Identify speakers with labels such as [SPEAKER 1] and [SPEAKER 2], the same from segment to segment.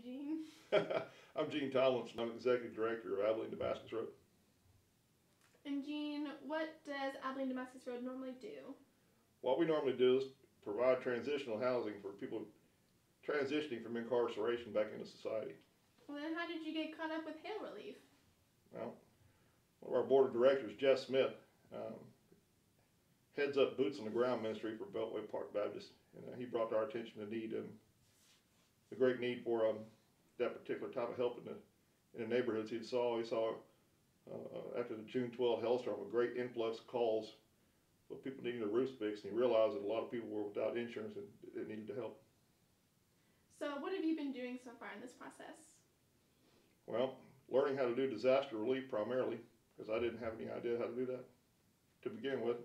[SPEAKER 1] name, Gene.
[SPEAKER 2] I'm Gene Tomlinson. I'm Executive Director of Abilene Damascus Road.
[SPEAKER 1] And Gene, what does Abilene Damascus Road normally do?
[SPEAKER 2] What we normally do is provide transitional housing for people transitioning from incarceration back into society.
[SPEAKER 1] Well, then how did you get caught up with Hail Relief?
[SPEAKER 2] Well, one of our board of directors, Jeff Smith, heads up Boots on the Ground ministry for Beltway Park Baptist, and he brought to our attention the great need for that particular type of help in the neighborhoods he saw. He saw after the June 12 hailstorm a great influx of calls of people needing their roofs fixed, and he realized that a lot of people were without insurance and it needed to help.
[SPEAKER 1] So what have you been doing so far in this process?
[SPEAKER 2] Well, learning how to do disaster relief primarily, because I didn't have any idea how to do that to begin with.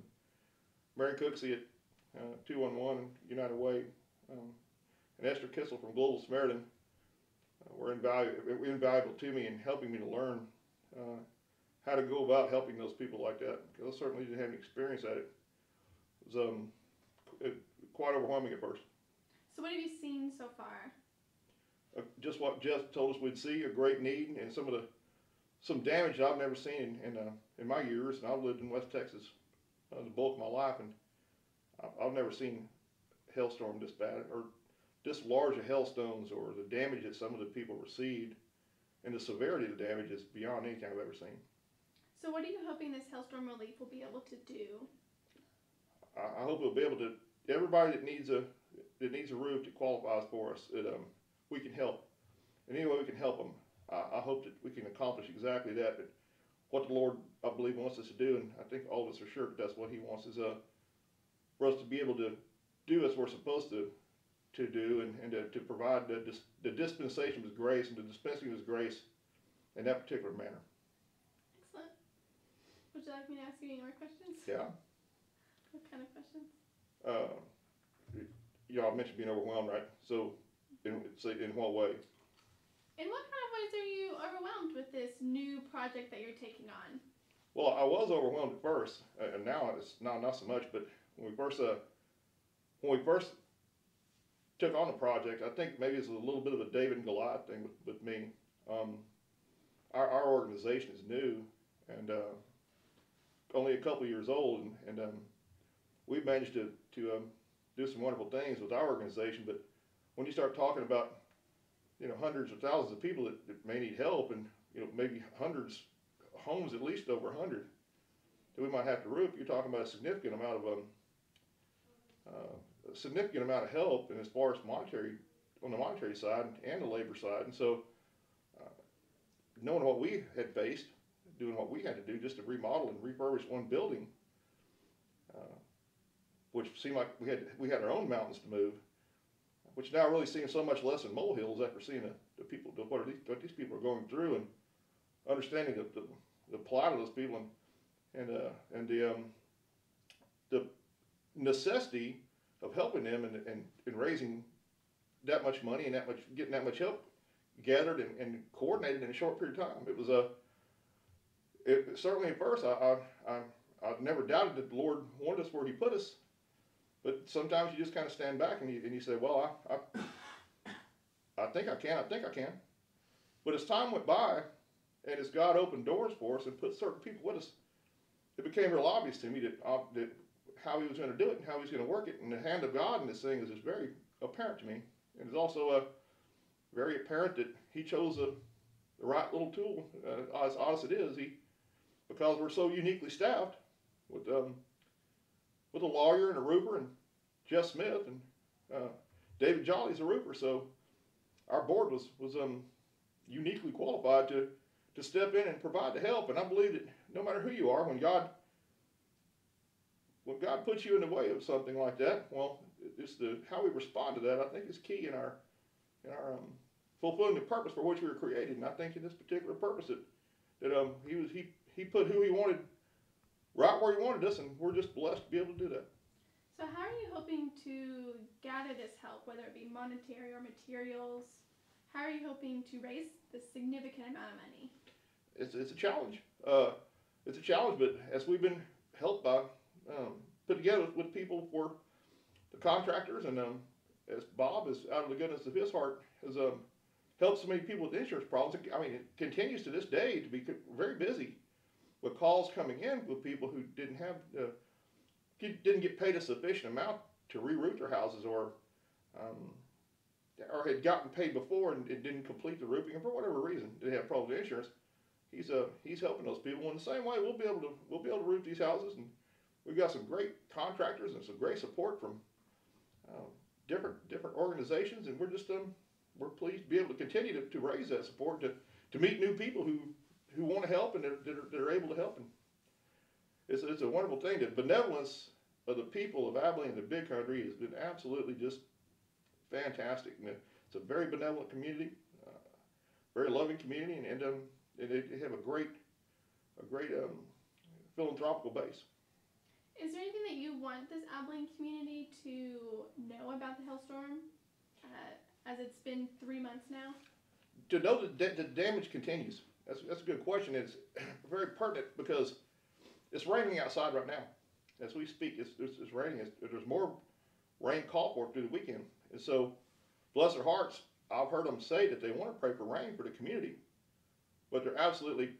[SPEAKER 2] Mary Cooksey at 211 United Way and Esther Kissel from Global Samaritan were invaluable to me in helping me to learn how to go about helping those people like that, because I certainly didn't have any experience at it. It was quite overwhelming at first.
[SPEAKER 1] So what have you seen so far?
[SPEAKER 2] Just what Jeff told us we'd see, a great need, and some damage I've never seen in my years, and I've lived in West Texas the bulk of my life, and I've never seen hailstorm this bad, or this large of hailstones, or the damage that some of the people received, and the severity of the damage is beyond anything I've ever seen.
[SPEAKER 1] So what are you hoping this Hailstorm Relief will be able to do?
[SPEAKER 2] I hope we'll be able to, everybody that needs a roof that qualifies for us, we can help. And any way we can help them, I hope that we can accomplish exactly that. But what the Lord, I believe, wants us to do, and I think all of us are sure that that's what He wants, is for us to be able to do as we're supposed to do, and to provide the dispensation of His grace and the dispensing of His grace in that particular manner.
[SPEAKER 1] Excellent. Would you like me to ask you any more questions?
[SPEAKER 2] Yeah.
[SPEAKER 1] What kind of questions?
[SPEAKER 2] I mentioned being overwhelmed, right? So, in what way?
[SPEAKER 1] In what kind of ways are you overwhelmed with this new project that you're taking on?
[SPEAKER 2] Well, I was overwhelmed at first, and now it's not so much. But when we first took on the project, I think maybe it's a little bit of a David and Goliath thing with me. Our organization is new and only a couple of years old, and we've managed to do some wonderful things with our organization. But when you start talking about hundreds or thousands of people that may need help, and maybe hundreds homes, at least over 100 that we might have to roof, you're talking about a significant amount of help, and as far as on the monetary side and the labor side. And so knowing what we had faced, doing what we had to do just to remodel and refurbish one building, which seemed like we had our own mountains to move, which now really seems so much less than molehills after seeing what these people are going through, and understanding the plight of those people, and the necessity of helping them and raising that much money and getting that much help gathered and coordinated in a short period of time. It was certainly at first I've never doubted that the Lord wanted us where He put us, but sometimes you just kind of stand back and you say, well, I think I can. But as time went by, and as God opened doors for us and put certain people with us, it became real obvious to me that how He was going to do it and how He was going to work it. And the hand of God in this thing is just very apparent to me. And it's also very apparent that He chose the right little tool, as odd as it is. Because we're so uniquely staffed with a lawyer and a roofer, and Jeff Smith and David Jolly's a roofer, so our board was uniquely qualified to step in and provide the help. And I believe that no matter who you are, when God puts you in the way of something like that, well, it's how we respond to that, I think, is key in our fulfilling the purpose for which we were created. And I think in this particular purpose that he put who He wanted right where He wanted us, and we're just blessed to be able to do that.
[SPEAKER 1] So how are you hoping to gather this help, whether it be monetary or materials? How are you hoping to raise this significant amount of money?
[SPEAKER 2] It's a challenge. It's a challenge, but as we've been helped by, put together with people for the contractors, and as Bob is out of the goodness of his heart has helped so many people with insurance problems. I mean, it continues to this day to be very busy with calls coming in with people who didn't get paid a sufficient amount to re-roof their houses, or had gotten paid before and it didn't complete the roofing, and for whatever reason they have problems with insurance. He's helping those people in the same way. We'll be able to roof these houses, and we've got some great contractors and some great support from different organizations, and we're pleased to be able to continue to raise that support to meet new people who want to help and that are able to help. And it's a wonderful thing. The benevolence of the people of Abilene, the big country, has been absolutely just fantastic. And it's a very benevolent community, very loving community, and they have a great philanthropical base.
[SPEAKER 1] Is there anything that you want this Abilene community to know about the hailstorm, as it's been 3 months now?
[SPEAKER 2] To know that the damage continues. That's a good question. It's very pertinent because it's raining outside right now. As we speak, it's raining. There's more rain called for through the weekend. And so, bless their hearts, I've heard them say that they want to pray for rain for the community. But they're absolutely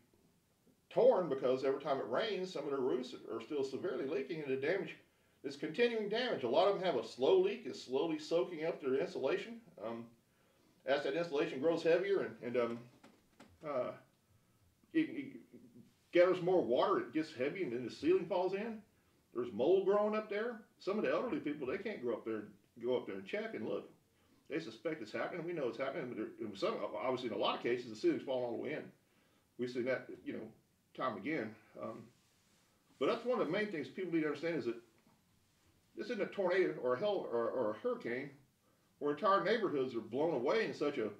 [SPEAKER 2] torn because every time it rains, some of their roofs are still severely leaking, and the damage is continuing damage. A lot of them have a slow leak. It's slowly soaking up their insulation. As that insulation grows heavier and it gathers more water, it gets heavy, and then the ceiling falls in. There's mold growing up there. Some of the elderly people, they can't go up there and check and look. They suspect it's happening. We know it's happening, but obviously in a lot of cases, the ceiling's falling all the way in. We've seen that, time again. But that's one of the main things people need to understand is that this isn't a tornado or a hurricane where entire neighborhoods are blown away in such an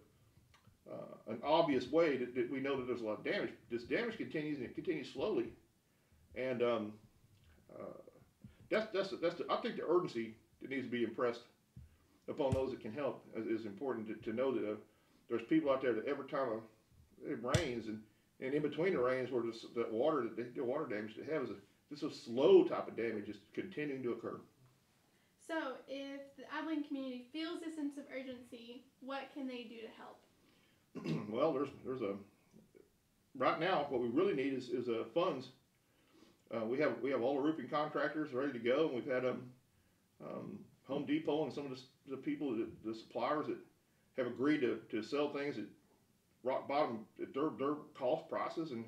[SPEAKER 2] obvious way that we know that there's a lot of damage. This damage continues, and it continues slowly. And I think the urgency that needs to be impressed upon those that can help is important to know that there's people out there that every time it rains and in between the rains where the water damage they have is a slow type of damage is continuing to occur.
[SPEAKER 1] So if the Abilene community feels this sense of urgency, what can they do to help?
[SPEAKER 2] Well, right now what we really need is funds. We have all the roofing contractors ready to go, and we've had Home Depot and some of the people, the suppliers that have agreed to sell things at rock bottom at their cost prices, and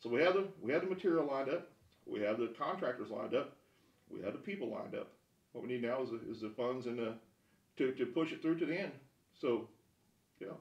[SPEAKER 2] so we have the material lined up, we have the contractors lined up, we have the people lined up. What we need now is the funds and to push it through to the end. So, yeah.